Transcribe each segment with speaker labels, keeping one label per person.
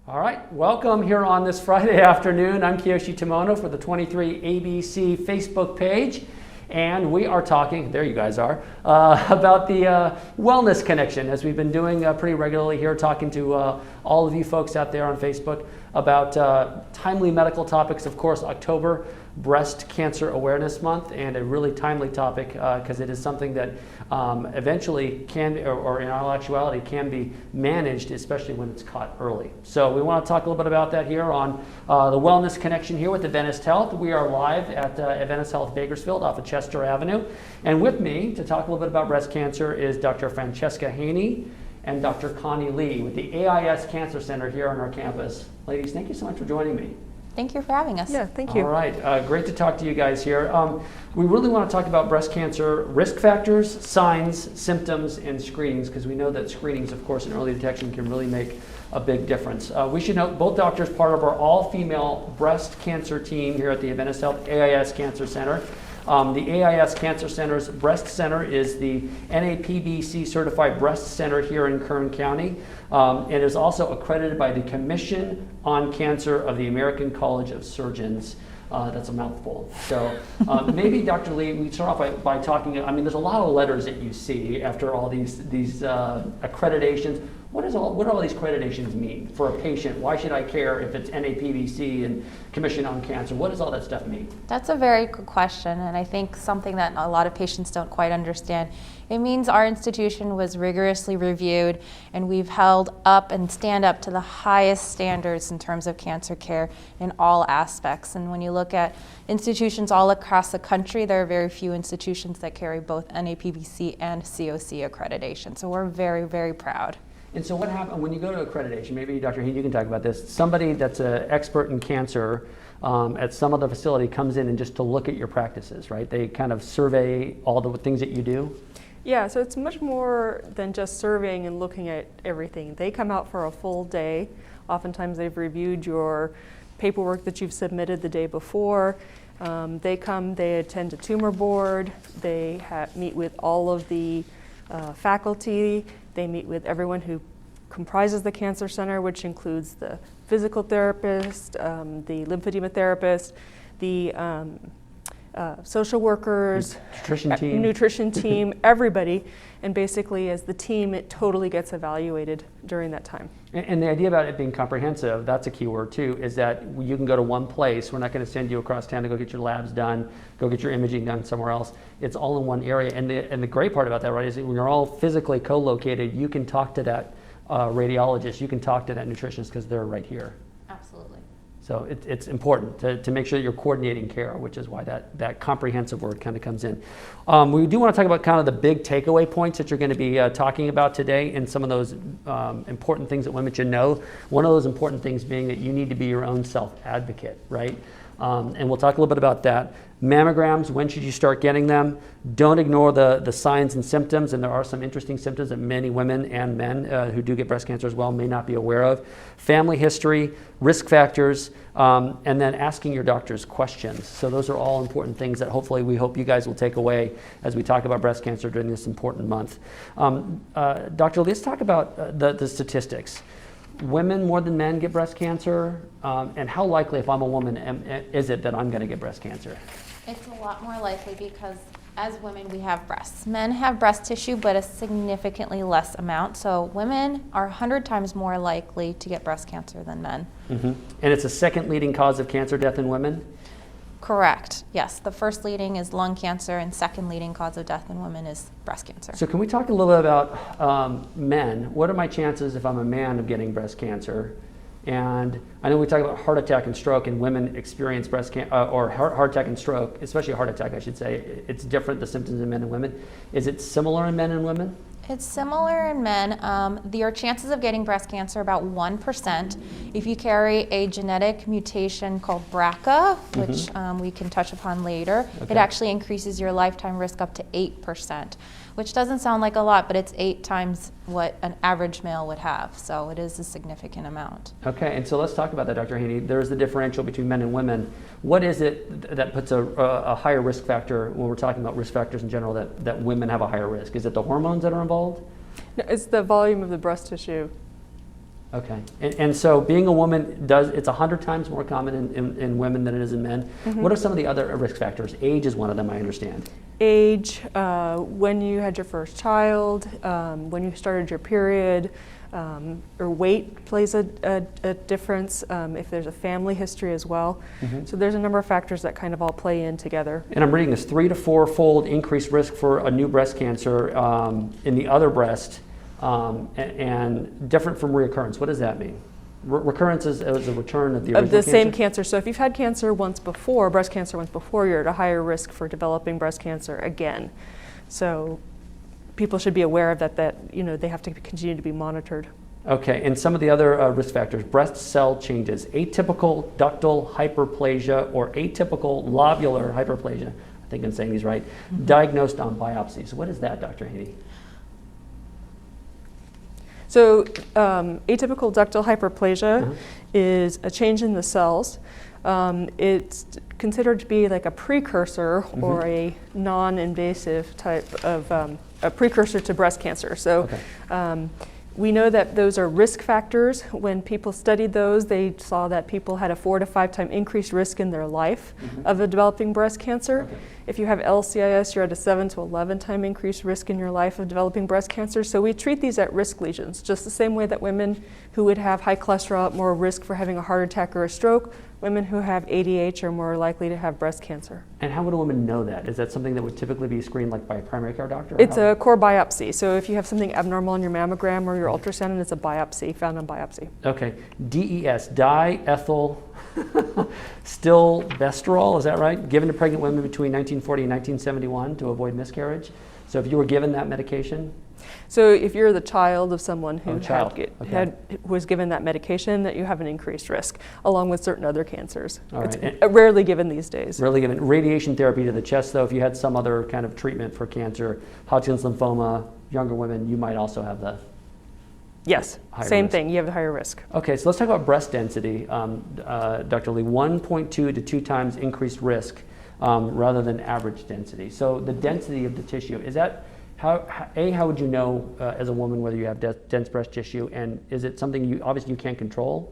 Speaker 1: All right, welcome here on this Friday afternoon. I'm Kiyoshi Tomono for the 23ABC Facebook page, and we are talking, there you guys are, about the Wellness Connection, as we've been doing pretty regularly here, talking to all of you folks out there on Facebook about timely medical topics. Of course, October, Breast Cancer Awareness Month, and a really timely topic because it is something that eventually can, or in all actuality, can be managed, especially when it's caught early. So we want to talk a little bit about that here on the Wellness Connection here with Adventist Health. We are live at Adventist Health Bakersfield off of Chester Avenue. And with me to talk a little bit about breast cancer is Dr. Francesca Haney and Dr. Connie Lee with the AIS Cancer Center here on our campus. Ladies, thank you so much for joining me.
Speaker 2: Thank you for having us.
Speaker 3: Yeah, thank you.
Speaker 1: All right, great to talk to you guys here. We really want to talk about breast cancer risk factors, signs, symptoms, and screenings, because we know that screenings, of course, and early detection can really make a big difference. We should note both doctors part of our all-female breast cancer team here at the Adventist Health AIS Cancer Center. The AIS Cancer Center's breast center is the NAPBC certified breast center here in Kern County. It is also accredited by the Commission on Cancer of the American College of Surgeons. That's a mouthful. So maybe, Dr. Lee, we start off by talking, I mean, there's a lot of letters that you see after all these accreditations. What do all these accreditations mean for a patient? Why should I care if it's NAPBC and Commission on Cancer? What does all that stuff mean?
Speaker 2: That's a very good question, and I think something that a lot of patients don't quite understand. It means our institution was rigorously reviewed, and we've held up and stand up to the highest standards in terms of cancer care in all aspects. And when you look at institutions all across the country, there are very few institutions that carry both NAPBC and COC accreditation. So we're very, very proud.
Speaker 1: And so what happens when you go to accreditation? Maybe Dr. Heath, you can talk about this. Somebody that's an expert in cancer at some other facility comes in and just to look at your practices, right? They kind of survey all the things that you do.
Speaker 3: Yeah, so it's much more than just surveying and looking at everything. They come out for a full day. Oftentimes they've reviewed your paperwork that you've submitted the day before. They come, they attend a tumor board, they meet with all of the faculty, they meet with everyone who comprises the cancer center, which includes the physical therapist, the lymphedema therapist, the social workers, nutrition team, everybody. And basically, as the team, it totally gets evaluated during that time.
Speaker 1: And the idea about it being comprehensive, that's a key word too, is that you can go to one place. We're not going to send you across town to go get your labs done, go get your imaging done somewhere else. It's all in one area. And the great part about that, right, is that when you're all physically co-located, you can talk to that radiologist, you can talk to that nutritionist because they're right here.
Speaker 2: Absolutely.
Speaker 1: So it's important to make sure that you're coordinating care, which is why that comprehensive word kind of comes in. We do want to talk about kind of the big takeaway points that you're going to be talking about today, and some of those important things that women should know. One of those important things being that you need to be your own self-advocate, right? And we'll talk a little bit about that. Mammograms, when should you start getting them? Don't ignore the signs and symptoms, and there are some interesting symptoms that many women and men who do get breast cancer as well may not be aware of. Family history, risk factors, and then asking your doctors questions. So those are all important things that hopefully we hope you guys will take away as we talk about breast cancer during this important month. Dr. Lee, let's talk about the statistics. Women more than men get breast cancer, and how likely, if I'm a woman, is it that I'm going to get breast cancer?
Speaker 2: It's a lot more likely because as women we have breasts. Men have breast tissue, but a significantly less amount. So women are 100 times more likely to get breast cancer than men.
Speaker 1: Mm-hmm. And it's the second leading cause of cancer death in women?
Speaker 2: Correct. Yes. The first leading is lung cancer, and second leading cause of death in women is breast cancer.
Speaker 1: So can we talk a little bit about men? What are my chances if I'm a man of getting breast cancer? And I know we talk about heart attack and stroke, and women experience breast cancer, or heart attack and stroke, especially heart attack, I should say. It's different, the symptoms in men and women. Is it similar in men and women?
Speaker 2: It's similar in men. Your chances of getting breast cancer are about 1%. If you carry a genetic mutation called BRCA, which we can touch upon later, it actually increases your lifetime risk up to 8%, which doesn't sound like a lot, but it's 8 times what an average male would have. So it is a significant amount.
Speaker 1: Okay, and so let's talk about that, Dr. Haney. There's the differential between men and women. What is it that puts a higher risk factor when we're talking about risk factors in general that women have a higher risk? Is it the hormones that are involved?
Speaker 3: No, it's the volume of the breast tissue.
Speaker 1: Okay. And so being a woman it's 100 times more common in women than it is in men. What are some of the other risk factors? Age is one of them, I understand.
Speaker 3: Age, when you had your first child, when you started your period, or weight plays a difference, if there's a family history as well. So there's a number of factors that kind of all play in together.
Speaker 1: And I'm reading this 3 to 4-fold increased risk for a new breast cancer in the other breast, and different from reoccurrence. What does that mean? Recurrence is a return of the original
Speaker 3: Of the
Speaker 1: cancer?
Speaker 3: same cancer. So if you've had cancer once before, breast cancer once before, you're at a higher risk for developing breast cancer again. So people should be aware of that they have to continue to be monitored.
Speaker 1: Okay, and some of the other risk factors, breast cell changes, atypical ductal hyperplasia or atypical lobular hyperplasia, I think I'm saying these right, diagnosed on biopsies. What is that, Dr. Haney?
Speaker 3: So atypical ductal hyperplasia is a change in the cells. It's considered to be like a precursor or a non-invasive type of a precursor to breast cancer. So we know that those are risk factors. When people studied those, they saw that people had a 4 to 5 time increased risk in their life of a developing breast cancer. If you have LCIS, you're at a 7 to 11 time increased risk in your life of developing breast cancer. So we treat these at risk lesions, just the same way that women who would have high cholesterol at more risk for having a heart attack or a stroke, women who have ADH are more likely to have breast cancer.
Speaker 1: And how would a woman know that? Is that something that would typically be screened like by a primary care doctor?
Speaker 3: It's a core biopsy. So if you have something abnormal in your mammogram or your ultrasound, and it's a biopsy, found on biopsy.
Speaker 1: Okay. DES, diethyl stilbestrol, is that right? Given to pregnant women between 1940 and 1971 to avoid miscarriage. So if you were given that medication?
Speaker 3: So if you're the child of someone who was given that medication, that you have an increased risk, along with certain other cancers.
Speaker 1: All right.
Speaker 3: It's rarely given these days.
Speaker 1: Rarely given. Radiation therapy to the chest, though, if you had some other kind of treatment for cancer, Hodgkin's lymphoma, younger women, you might also have the
Speaker 3: Yes, same thing. You have a higher risk.
Speaker 1: Okay, so let's talk about breast density, Dr. Lee. 1.2 to 2 times increased risk rather than average density. So the density of the tissue, is that, how would you know as a woman whether you have dense breast tissue, and is it something you can't control?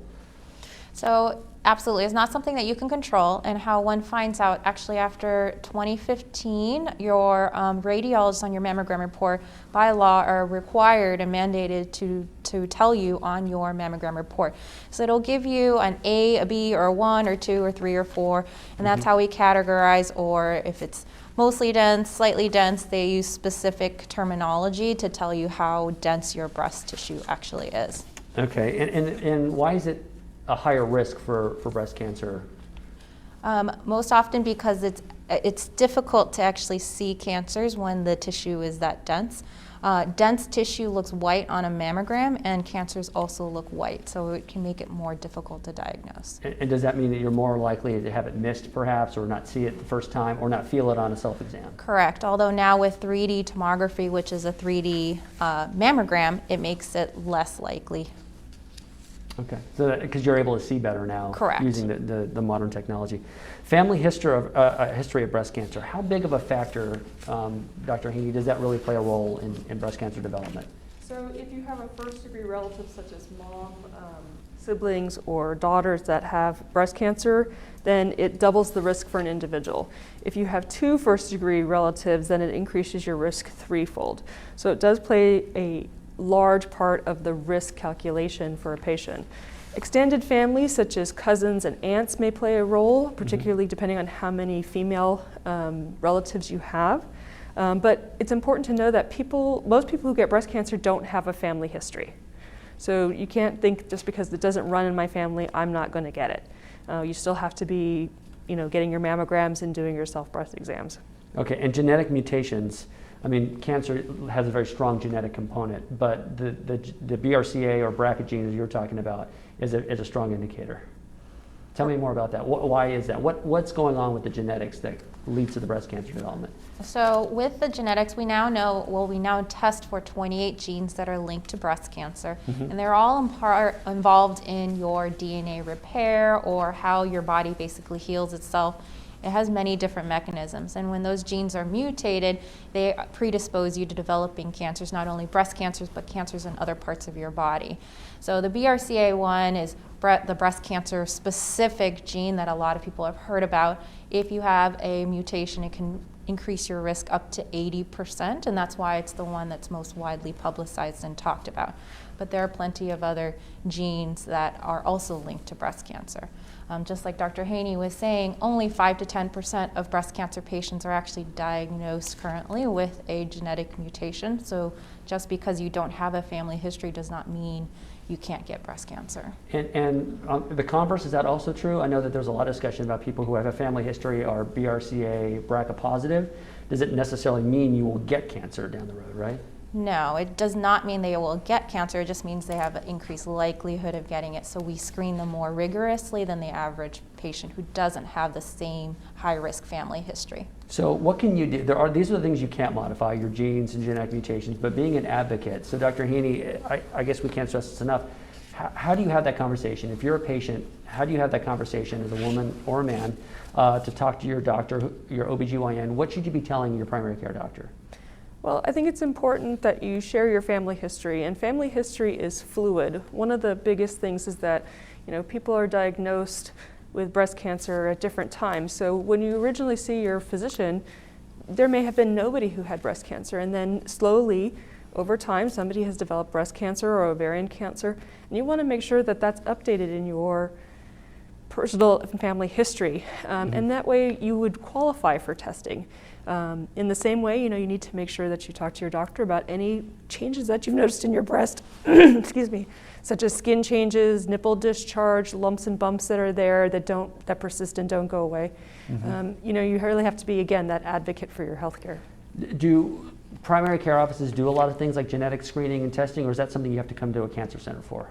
Speaker 2: So absolutely, it's not something that you can control, and how one finds out actually after 2015, your radiologists on your mammogram report by law are required and mandated to tell you on your mammogram report. So it'll give you an A, a B, or a 1, or 2, or 3, or 4, and that's how we categorize, or if it's mostly dense, slightly dense, they use specific terminology to tell you how dense your breast tissue actually is.
Speaker 1: Okay, and why is it a higher risk for breast cancer?
Speaker 2: Most often because it's difficult to actually see cancers when the tissue is that dense. Dense tissue looks white on a mammogram, and cancers also look white, so it can make it more difficult to diagnose.
Speaker 1: And does that mean that you're more likely to have it missed, perhaps, or not see it the first time, or not feel it on a self-exam?
Speaker 2: Correct, although now with 3D tomography, which is a 3D mammogram, it makes it less likely.
Speaker 1: Okay, so because you're able to see better now.
Speaker 2: Correct.
Speaker 1: Using the modern technology. Family history of breast cancer. How big of a factor, Dr. Haney, does that really play a role in breast cancer development?
Speaker 3: So if you have a first-degree relative such as mom, siblings, or daughters that have breast cancer, then it doubles the risk for an individual. If you have 2 first-degree relatives, then it increases your risk 3-fold. So it does play a large part of the risk calculation for a patient. Extended families such as cousins and aunts may play a role, particularly depending on how many female relatives you have. But it's important to know that most people who get breast cancer don't have a family history. So you can't think just because it doesn't run in my family, I'm not going to get it. You still have to be, getting your mammograms and doing your self-breast exams. Okay,
Speaker 1: and genetic mutations. I mean, cancer has a very strong genetic component, but the BRCA or BRCA gene, as you're talking about, is a strong indicator. Tell me more about that. Why is that? What's going on with the genetics that leads to the breast cancer development?
Speaker 2: So with the genetics, we now test for 28 genes that are linked to breast cancer, and they're all involved in your DNA repair or how your body basically heals itself. It has many different mechanisms, and when those genes are mutated, they predispose you to developing cancers, not only breast cancers, but cancers in other parts of your body. So the BRCA1 is the breast cancer specific gene that a lot of people have heard about. If you have a mutation, it can increase your risk up to 80%, and that's why it's the one that's most widely publicized and talked about. But there are plenty of other genes that are also linked to breast cancer. Just like Dr. Haney was saying, only 5 to 10% of breast cancer patients are actually diagnosed currently with a genetic mutation. So just because you don't have a family history does not mean you can't get breast cancer.
Speaker 1: And the converse, is that also true? I know that there's a lot of discussion about people who have a family history are BRCA BRCA positive. Does it necessarily mean you will get cancer down the road, right?
Speaker 2: No, it does not mean they will get cancer. It just means they have an increased likelihood of getting it. So we screen them more rigorously than the average patient who doesn't have the same high-risk family history.
Speaker 1: So what can you do? These are the things you can't modify, your genes and genetic mutations, but being an advocate. So Dr. Haney, I guess we can't stress this enough. How do you have that conversation? If you're a patient, how do you have that conversation as a woman or a man to talk to your doctor, your OBGYN? What should you be telling your primary care doctor?
Speaker 3: Well, I think it's important that you share your family history, and family history is fluid. One of the biggest things is that, people are diagnosed with breast cancer at different times. So when you originally see your physician, there may have been nobody who had breast cancer, and then slowly, over time, somebody has developed breast cancer or ovarian cancer, and you want to make sure that that's updated in your personal family history, and that way you would qualify for testing. In the same way, you need to make sure that you talk to your doctor about any changes that you've noticed in your breast, excuse me, such as skin changes, nipple discharge, lumps and bumps that are there that persist and don't go away. You really have to be, again, that advocate for your healthcare.
Speaker 1: Do primary care offices do a lot of things like genetic screening and testing, or is that something you have to come to a cancer center for?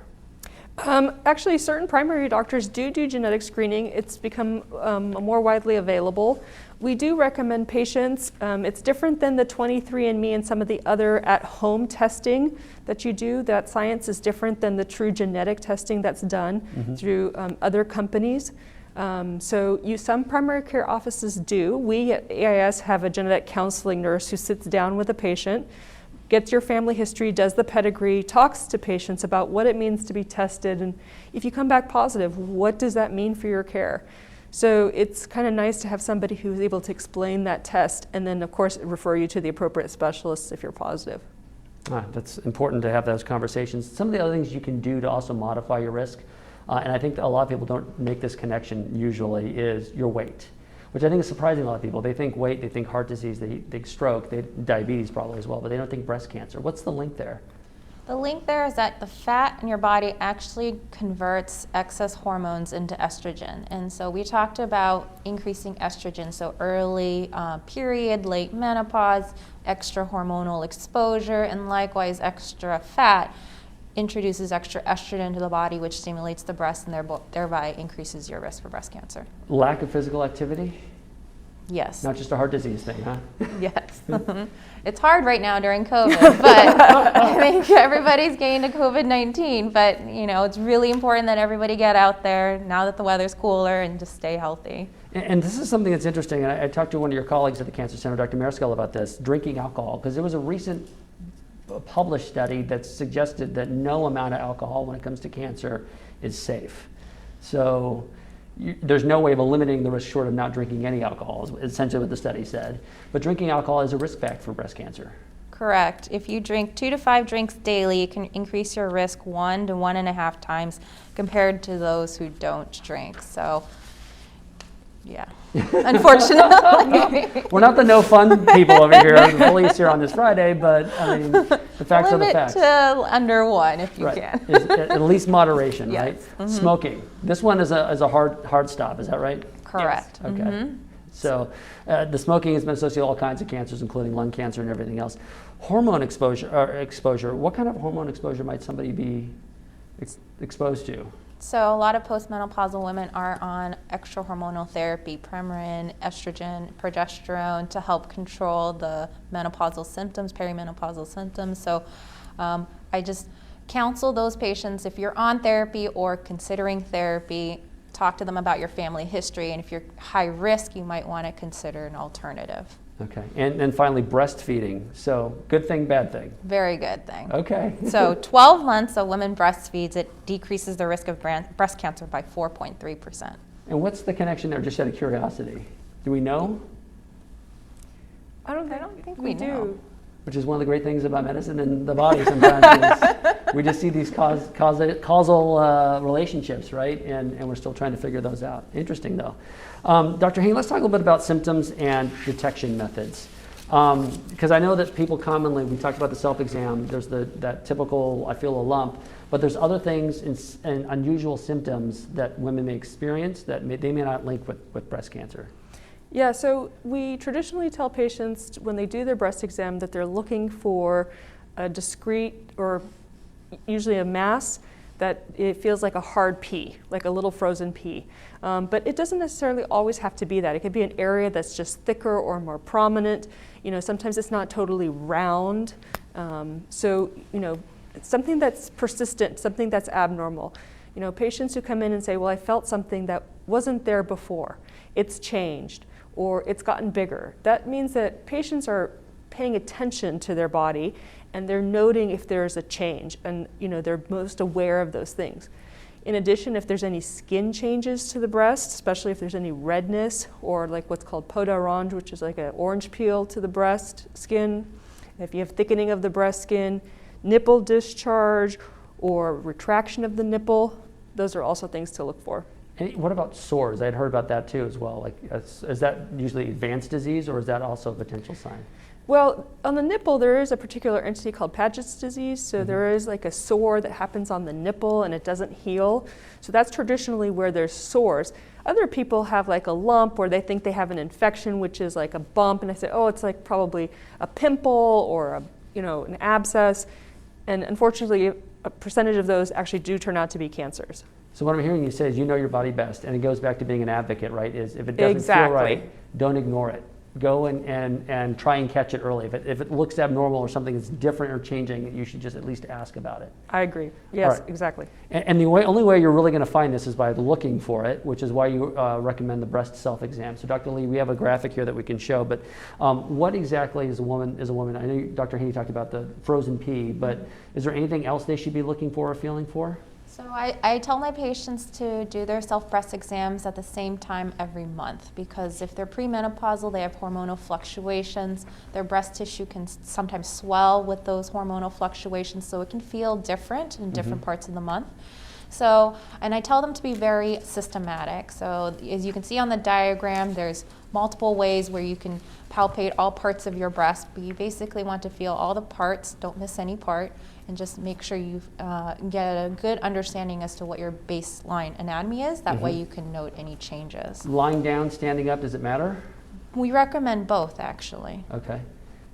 Speaker 3: Actually, certain primary doctors do genetic screening. It's become more widely available. We do recommend patients. It's different than the 23andMe and some of the other at-home testing that you do. That science is different than the true genetic testing that's done through other companies. Some primary care offices do. We at AIS have a genetic counseling nurse who sits down with a patient, gets your family history, does the pedigree, talks to patients about what it means to be tested, and if you come back positive, what does that mean for your care? So it's kind of nice to have somebody who's able to explain that test, and then of course refer you to the appropriate specialists if you're positive.
Speaker 1: That's important to have those conversations. Some of the other things you can do to also modify your risk, and I think that a lot of people don't make this connection usually, is your weight, which I think is surprising a lot of people. They think weight, they think heart disease, they think stroke, diabetes probably as well, but they don't think breast cancer. What's the link there?
Speaker 2: The link there is that the fat in your body actually converts excess hormones into estrogen. And so we talked about increasing estrogen, so early period, late menopause, extra hormonal exposure, and likewise extra fat introduces extra estrogen to the body, which stimulates the breast and thereby increases your risk for breast cancer.
Speaker 1: Lack of physical activity?
Speaker 2: Yes.
Speaker 1: Not just a heart disease thing, huh?
Speaker 2: Yes. It's hard right now during COVID, but I think everybody's getting to COVID-19, but it's really important that everybody get out there now that the weather's cooler and just stay healthy.
Speaker 1: And this is something that's interesting, and I talked to one of your colleagues at the Cancer Center, Dr. Mariscal, about this, drinking alcohol, because there was a recent published study that suggested that no amount of alcohol when it comes to cancer is safe. So there's no way of eliminating the risk short of not drinking any alcohol, is essentially what the study said. But drinking alcohol is a risk factor for breast cancer.
Speaker 2: Correct. If you drink 2 to 5 drinks daily, it can increase your risk 1 to 1.5 times compared to those who don't drink. So, yeah, unfortunately.
Speaker 1: We're not the no fun people over here, the police here on this Friday, but I mean, the facts are the facts.
Speaker 2: Limit to under 1 if you can.
Speaker 1: Is at least moderation,
Speaker 2: Yes.
Speaker 1: right?
Speaker 2: Mm-hmm.
Speaker 1: Smoking. This one is a hard stop, is that right?
Speaker 2: Correct.
Speaker 1: Yes. Okay. So the smoking has been associated with all kinds of cancers, including lung cancer and everything else. Hormone exposure. What kind of hormone exposure might somebody be exposed to?
Speaker 2: So a lot of postmenopausal women are on extra hormonal therapy, Premarin, estrogen, progesterone, to help control the menopausal symptoms, perimenopausal symptoms. So I just counsel those patients, if you're on therapy or considering therapy, talk to them about your family history, and if you're high risk, you might want to consider an alternative.
Speaker 1: Okay. And then finally, breastfeeding. So good thing, bad thing?
Speaker 2: Very good thing.
Speaker 1: Okay.
Speaker 2: So 12 months a woman breastfeeds, it decreases the risk of breast cancer by 4.3%.
Speaker 1: And what's the connection there, just out of curiosity? Do we know?
Speaker 3: I don't think we do.
Speaker 2: know.
Speaker 1: Which is one of the great things about medicine and the body sometimes is we just see these causal relationships, right? And we're still trying to figure those out. Interesting, though. Dr. Hayne, let's talk a little bit about symptoms and detection methods. Because I know that people commonly, we talked about the self-exam, there's that typical, I feel a lump, but there's other things and unusual symptoms that women may experience that they may not link with breast cancer.
Speaker 3: Yeah, so we traditionally tell patients when they do their breast exam that they're looking for a discrete or usually a mass that it feels like a hard pea, like a little frozen pea. But it doesn't necessarily always have to be that. It could be an area that's just thicker or more prominent. Sometimes it's not totally round. So, it's something that's persistent, something that's abnormal. Patients who come in and say, well, I felt something that wasn't there before. It's changed, or it's gotten bigger. That means that patients are paying attention to their body and they're noting if there's a change, and they're most aware of those things. In addition, if there's any skin changes to the breast, especially if there's any redness or like what's called peau d'orange, which is like an orange peel to the breast skin, if you have thickening of the breast skin, nipple discharge or retraction of the nipple, those are also things to look for.
Speaker 1: And what about sores? I'd heard about that too as well. Like, is that usually advanced disease, or is that also a potential sign?
Speaker 3: Well, on the nipple, there is a particular entity called Paget's disease. So there is like a sore that happens on the nipple and it doesn't heal. So that's traditionally where there's sores. Other people have like a lump where they think they have an infection, which is like a bump, and I say, oh, it's like probably a pimple or an abscess. And unfortunately, a percentage of those actually do turn out to be cancers.
Speaker 1: So what I'm hearing you say is you know your body best, and it goes back to being an advocate, right? Is if it doesn't feel right, don't ignore it. Go and try and catch it early. If it looks abnormal or something that's different or changing, you should just at least ask about it.
Speaker 3: I agree. Yes,
Speaker 1: right.
Speaker 3: Exactly.
Speaker 1: And the only way you're really going to find this is by looking for it, which is why you recommend the breast self-exam. So Dr. Lee, we have a graphic here that we can show, but what exactly is a woman? I know Dr. Haney talked about the frozen pea, but is there anything else they should be looking for or feeling for?
Speaker 2: So I tell my patients to do their self-breast exams at the same time every month, because if they're premenopausal, they have hormonal fluctuations. Their breast tissue can sometimes swell with those hormonal fluctuations, so it can feel different in different parts of the month. So, and I tell them to be very systematic. So as you can see on the diagram, there's multiple ways where you can palpate all parts of your breast, but you basically want to feel all the parts, don't miss any part, and just make sure you get a good understanding as to what your baseline anatomy is. That way you can note any changes.
Speaker 1: Lying down, standing up, does it matter?
Speaker 2: We recommend both, actually.
Speaker 1: Okay.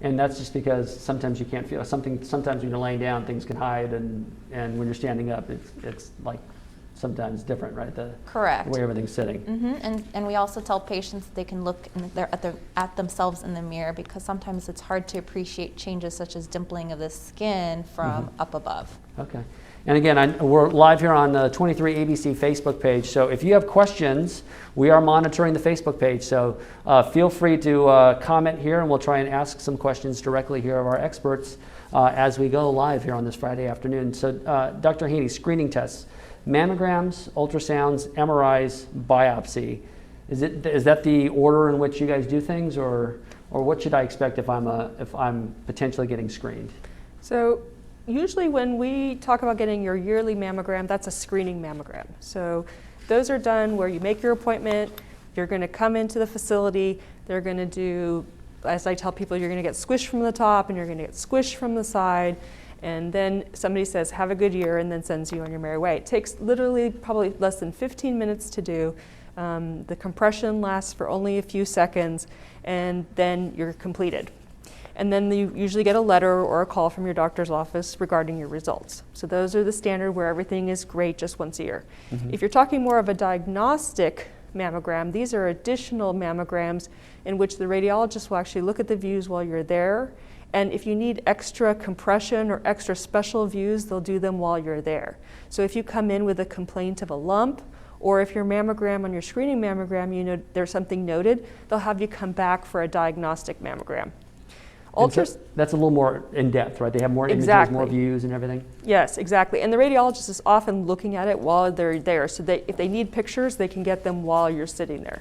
Speaker 1: And that's just because sometimes you can't feel something. Sometimes when you're laying down, things can hide, and when you're standing up, it's like sometimes different, right?
Speaker 2: Correct.
Speaker 1: The way everything's sitting.
Speaker 2: And we also tell patients they can look at themselves in the mirror, because sometimes it's hard to appreciate changes such as dimpling of the skin from up above.
Speaker 1: Okay. And again, we're live here on the 23 ABC Facebook page. So if you have questions, we are monitoring the Facebook page. So feel free to comment here, and we'll try and ask some questions directly here of our experts as we go live here on this Friday afternoon. So Dr. Haney, screening tests. Mammograms, ultrasounds, MRIs, biopsy. Is that the order in which you guys do things, or what should I expect if I'm potentially getting screened?
Speaker 3: So usually when we talk about getting your yearly mammogram, that's a screening mammogram. So those are done where you make your appointment, you're going to come into the facility, they're going to do, as I tell people, you're going to get squished from the top and you're going to get squished from the side. And then somebody says, have a good year, and then sends you on your merry way. It takes literally probably less than 15 minutes to do. The compression lasts for only a few seconds, and then you're completed. And then you usually get a letter or a call from your doctor's office regarding your results. So those are the standard where everything is great just once a year. If you're talking more of a diagnostic mammogram, these are additional mammograms in which the radiologist will actually look at the views while you're there. And if you need extra compression or extra special views, they'll do them while you're there. So if you come in with a complaint of a lump Or if your mammogram, on your screening mammogram, you know there's something noted, they'll have you come back for a diagnostic mammogram.
Speaker 1: And so that's a little more in depth, right? They have more images,
Speaker 3: Exactly.
Speaker 1: more views and everything?
Speaker 3: Yes, exactly. And the radiologist is often looking at it while they're there. So if they need pictures, they can get them while you're sitting there.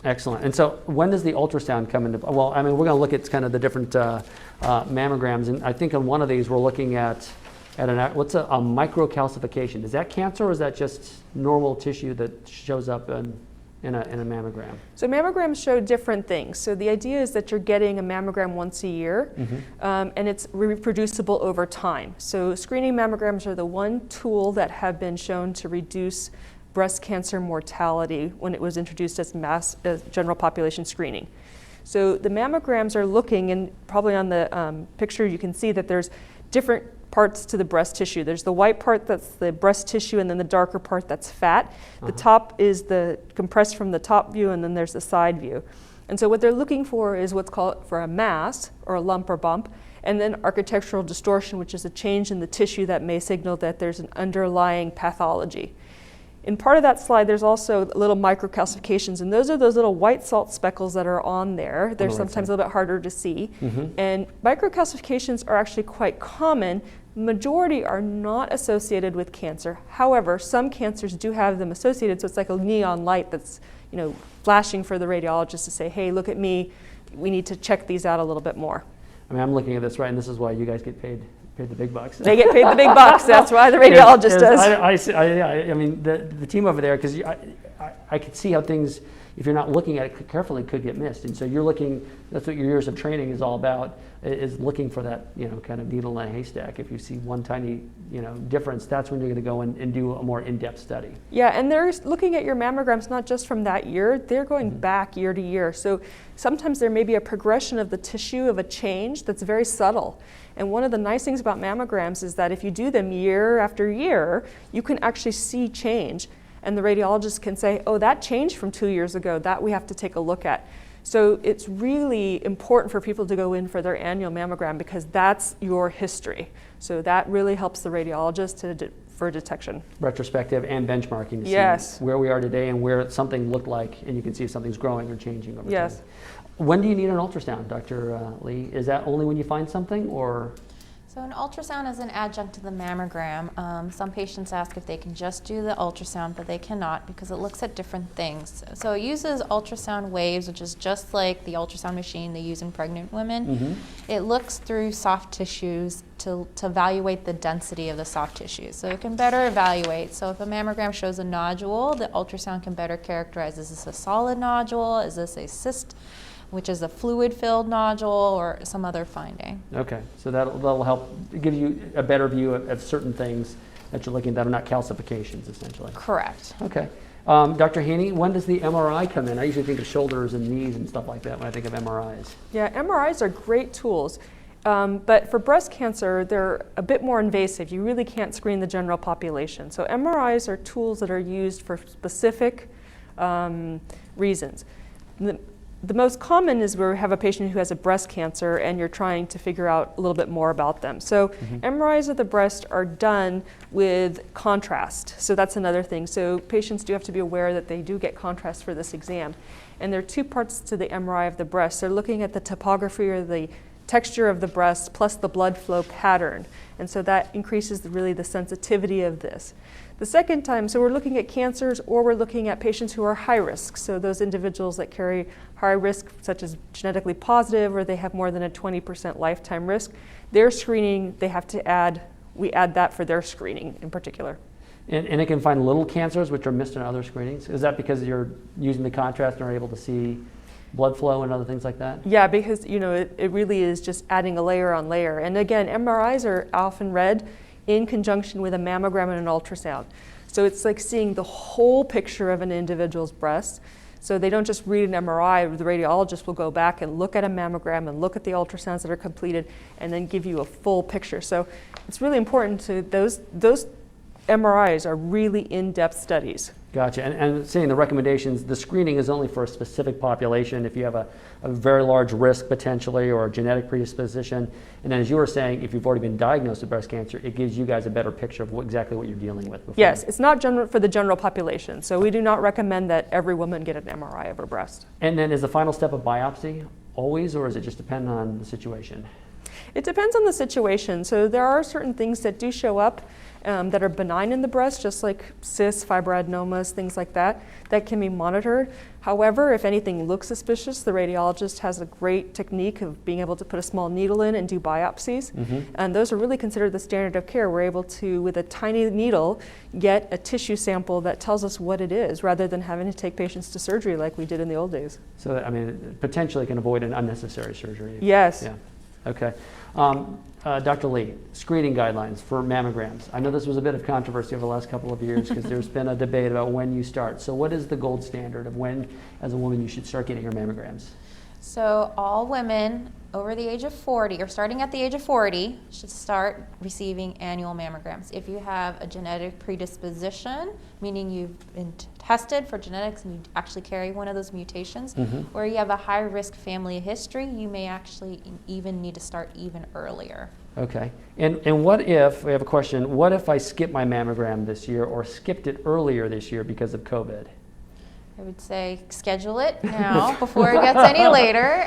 Speaker 1: Excellent. And so when does the ultrasound come into, well, I mean, we're going to look at kind of the different mammograms. And I think on one of these, we're looking at what's a microcalcification? Is that cancer, or is that just normal tissue that shows up in a mammogram?
Speaker 3: So mammograms show different things. So the idea is that you're getting a mammogram once a year, and it's reproducible over time. So screening mammograms are the one tool that have been shown to reduce breast cancer mortality when it was introduced as general population screening. So the mammograms are looking, and probably on the picture you can see that there's different parts to the breast tissue. There's the white part that's the breast tissue, and then the darker part that's fat. The top is the compressed from the top view, and then there's the side view. And so what they're looking for is what's called for a mass, or a lump or bump, and then architectural distortion, which is a change in the tissue that may signal that there's an underlying pathology. In part of that slide, there's also little microcalcifications, and those are those little white salt speckles that are on there. They're sometimes a little bit harder to see. And microcalcifications are actually quite common. Majority are not associated with cancer. However, some cancers do have them associated, so it's like a neon light that's, you know, flashing for the radiologist to say, hey, look at me, we need to check these out a little bit more.
Speaker 1: I mean, I'm looking at this, right, and this is why you guys get paid the big bucks.
Speaker 3: They get paid the big bucks, that's why the radiologist does.
Speaker 1: I mean, the team over there, because I could see how things, if you're not looking at it carefully, could get missed. And so you're looking, that's what your years of training is all about, is looking for that, you know, kind of needle in a haystack. If you see one tiny, you know, difference, that's when you're going to go and do a more in-depth study.
Speaker 3: Yeah, and they're looking at your mammograms not just from that year, they're going back year to year. So sometimes there may be a progression of the tissue of a change that's very subtle. And one of the nice things about mammograms is that if you do them year after year, you can actually see change. And the radiologist can say, oh, that changed from 2 years ago, that we have to take a look at. So it's really important for people to go in for their annual mammogram because that's your history. So that really helps the radiologist for detection.
Speaker 1: Retrospective and benchmarking to see where we are today and where something looked like, and you can see if something's growing or changing over time. When do you need an ultrasound, Dr. Lee? Is that only when you find something, or?
Speaker 2: So an ultrasound is an adjunct to the mammogram. Some patients ask if they can just do the ultrasound, but they cannot because it looks at different things. So it uses ultrasound waves, which is just like the ultrasound machine they use in pregnant women. It looks through soft tissues to evaluate the density of the soft tissues. So it can better evaluate. So if a mammogram shows a nodule, the ultrasound can better characterize, is this a solid nodule? Is this a cyst, which is a fluid-filled nodule, or some other finding.
Speaker 1: Okay, so that'll help give you a better view of certain things that you're looking at that are not calcifications, essentially.
Speaker 2: Correct.
Speaker 1: Okay. Dr. Haney, when does the MRI come in? I usually think of shoulders and knees and stuff like that when I think of MRIs.
Speaker 3: Yeah, MRIs are great tools, but for breast cancer, they're a bit more invasive. You really can't screen the general population. So MRIs are tools that are used for specific reasons. The most common is where we have a patient who has a breast cancer and you're trying to figure out a little bit more about them. So MRIs of the breast are done with contrast. So that's another thing. So patients do have to be aware that they do get contrast for this exam. And there are two parts to the MRI of the breast. They're looking at the topography or the texture of the breast plus the blood flow pattern. And so that increases really the sensitivity of this. The second time, so we're looking at cancers or we're looking at patients who are high risk. So those individuals that carry high risk, such as genetically positive, or they have more than a 20% lifetime risk, their screening, they have to we add that for their screening in particular.
Speaker 1: And it can find little cancers which are missed in other screenings? Is that because you're using the contrast and are able to see blood flow and other things like that?
Speaker 3: Yeah, because it really is just adding a layer on layer. And again, MRIs are often read in conjunction with a mammogram and an ultrasound. So it's like seeing the whole picture of an individual's breast. So they don't just read an MRI, the radiologist will go back and look at a mammogram and look at the ultrasounds that are completed and then give you a full picture. So it's really important to those MRIs are really in-depth studies.
Speaker 1: Gotcha. And saying the recommendations, the screening is only for a specific population if you have a very large risk potentially or a genetic predisposition. And then as you were saying, if you've already been diagnosed with breast cancer, it gives you guys a better picture of exactly what you're dealing with before.
Speaker 3: Yes, it's not for the general population. So we do not recommend that every woman get an MRI of her breast.
Speaker 1: And then is the final step a biopsy always, or is it just depend on the situation?
Speaker 3: It depends on the situation. So there are certain things that do show up that are benign in the breast, just like cysts, fibroadenomas, things like that, that can be monitored. However, if anything looks suspicious, the radiologist has a great technique of being able to put a small needle in and do biopsies. And those are really considered the standard of care. We're able to, with a tiny needle, get a tissue sample that tells us what it is, rather than having to take patients to surgery like we did in the old days.
Speaker 1: So, I mean, it potentially can avoid an unnecessary surgery.
Speaker 3: Yes.
Speaker 1: Yeah. Okay. Dr. Lee, screening guidelines for mammograms. I know this was a bit of controversy over the last couple of years because there's been a debate about when you start. So what is the gold standard of when, as a woman, you should start getting your mammograms?
Speaker 2: So all women over the age of 40, or starting at the age of 40, should start receiving annual mammograms. If you have a genetic predisposition, meaning you've been tested for genetics and you actually carry one of those mutations, or you have a high-risk family history, you may actually even need to start even earlier.
Speaker 1: Okay. And what if, we have a question, what if I skip my mammogram this year or skipped it earlier this year because of COVID?
Speaker 2: I would say schedule it now before it gets any later.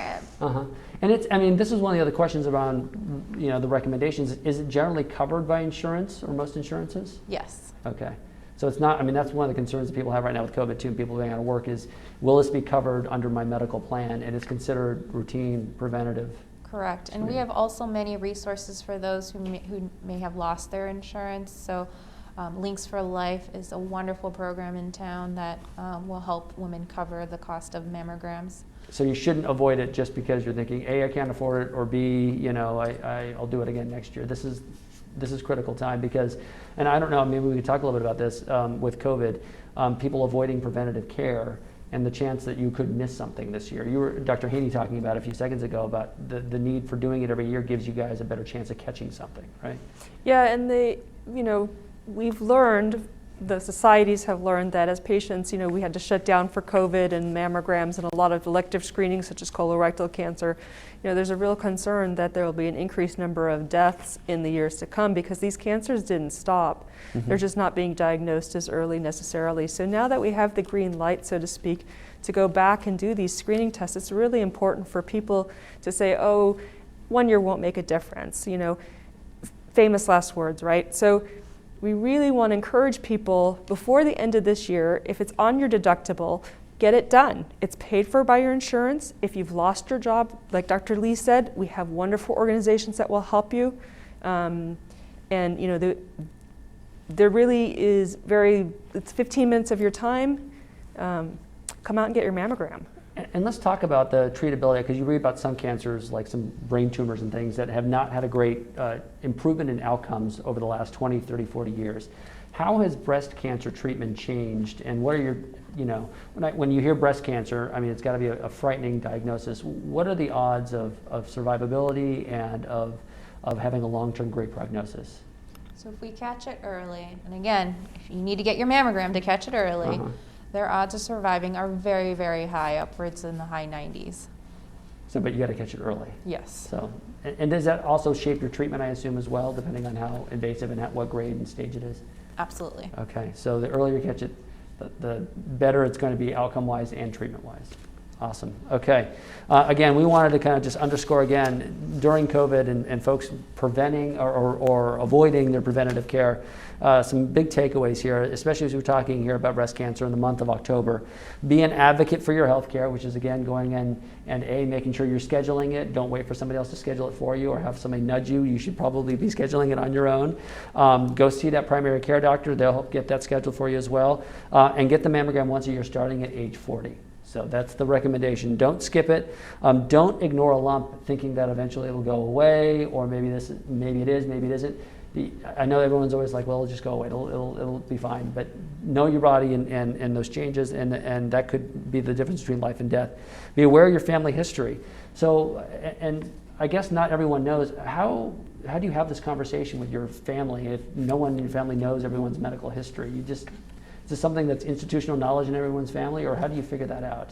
Speaker 1: And it's, I mean, this is one of the other questions around, you know, the recommendations. Is it generally covered by insurance or most insurances?
Speaker 2: Yes.
Speaker 1: Okay. So it's not, I mean, that's one of the concerns that people have right now with COVID too, and people being out of work is, will this be covered under my medical plan? And it's considered routine preventative.
Speaker 2: Correct. And we have also many resources for those who may have lost their insurance. So Links for Life is a wonderful program in town that will help women cover the cost of mammograms.
Speaker 1: So you shouldn't avoid it just because you're thinking, A, I can't afford it, or B, you know, I'll do it again next year. This is critical time because, and I don't know, maybe we could talk a little bit about this with COVID, people avoiding preventative care and the chance that you could miss something this year. You were, Dr. Haney, talking about a few seconds ago about the need for doing it every year gives you guys a better chance of catching something, right?
Speaker 3: Yeah, and we've learned, the societies have learned that as patients, we had to shut down for COVID and mammograms and a lot of elective screenings such as colorectal cancer. There's a real concern that there will be an increased number of deaths in the years to come because these cancers didn't stop. They're just not being diagnosed as early necessarily. So now that we have the green light, so to speak, to go back and do these screening tests, it's really important for people to say, oh, 1 year won't make a difference. Famous last words, right? So we really want to encourage people before the end of this year, if it's on your deductible, get it done. It's paid for by your insurance. If you've lost your job, like Dr. Lee said, we have wonderful organizations that will help you. There really is it's 15 minutes of your time. Come out and get your mammogram.
Speaker 1: And let's talk about the treatability, because you read about some cancers, like some brain tumors and things, that have not had a great improvement in outcomes over the last 20, 30, 40 years. How has breast cancer treatment changed? And what are your, when you hear breast cancer, I mean, it's got to be a frightening diagnosis. What are the odds of survivability and of having a long-term great prognosis?
Speaker 2: So if we catch it early, and again, if you need to get your mammogram to catch it early, their odds of surviving are very, very high, upwards in the high 90s.
Speaker 1: So, but you got to catch it early.
Speaker 2: Yes.
Speaker 1: So, and does that also shape your treatment, I assume, as well, depending on how invasive and what grade and stage it is?
Speaker 2: Absolutely.
Speaker 1: Okay, so the earlier you catch it, the better it's going to be outcome-wise and treatment-wise. Awesome. Okay. Again, we wanted to kind of just underscore again, during COVID and folks preventing or avoiding their preventative care, some big takeaways here, especially as we're talking here about breast cancer in the month of October. Be an advocate for your health care, which is, again, going in and making sure you're scheduling it. Don't wait for somebody else to schedule it for you or have somebody nudge you. You should probably be scheduling it on your own. Go see that primary care doctor. They'll help get that scheduled for you as well. And get the mammogram once a year starting at age 40. So that's the recommendation. Don't skip it. Don't ignore a lump thinking that eventually it'll go away, or maybe it is, maybe it isn't. I know everyone's always like, well, it'll just go away. It'll be fine. But know your body and those changes, and that could be the difference between life and death. Be aware of your family history. So, and I guess not everyone knows, how do you have this conversation with your family if no one in your family knows everyone's medical history? You just Is this something that's institutional knowledge in everyone's family, or how do you figure that out?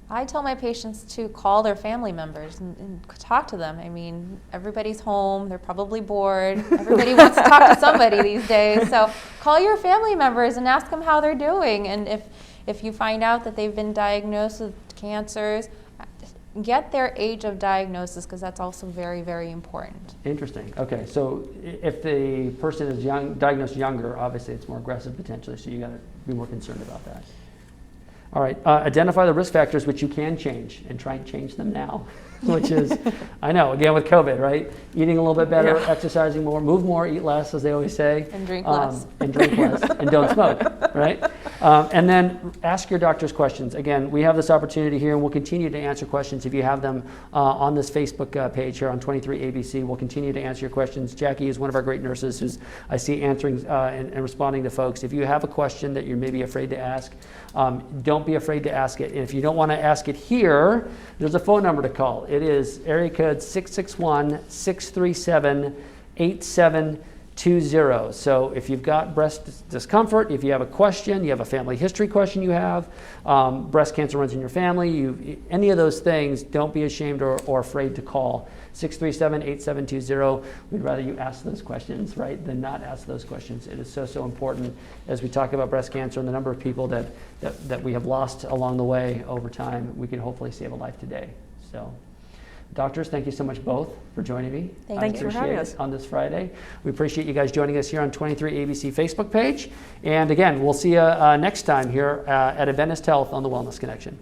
Speaker 2: I tell my patients to call their family members and talk to them. I mean, everybody's home, they're probably bored. Everybody wants to talk to somebody these days. So call your family members and ask them how they're doing. And if you find out that they've been diagnosed with cancers, get their age of diagnosis, because that's also very, very important.
Speaker 1: Interesting. Okay, so if the person is diagnosed younger, obviously it's more aggressive potentially, so you got to be more concerned about that. All right, identify the risk factors which you can change, and try and change them now, which is, I know, again with COVID, right? Eating a little bit better, exercising more, move more, eat less, as they always say.
Speaker 2: And drink less.
Speaker 1: And drink less, and don't smoke, right? And then ask your doctors questions. Again, we have this opportunity here, and we'll continue to answer questions if you have them on this Facebook page here on 23ABC. We'll continue to answer your questions. Jackie is one of our great nurses who's I see answering and responding to folks. If you have a question that you're maybe afraid to ask, don't be afraid to ask it. And if you don't want to ask it here, there's a phone number to call. It is area code 661-637-8720. So if you've got breast discomfort, if you have a question, you have a family history question you have, breast cancer runs in your family, any of those things, don't be ashamed or afraid to call 637-8720. We'd rather you ask those questions, right, than not ask those questions. It is so important as we talk about breast cancer and the number of people that we have lost along the way over time. We can hopefully save a life today. So, doctors, thank you so much both for joining me.
Speaker 3: Thanks for having us
Speaker 1: on this Friday. We appreciate you guys joining us here on 23ABC Facebook page. And again, we'll see you next time here at Adventist Health on the Wellness Connection.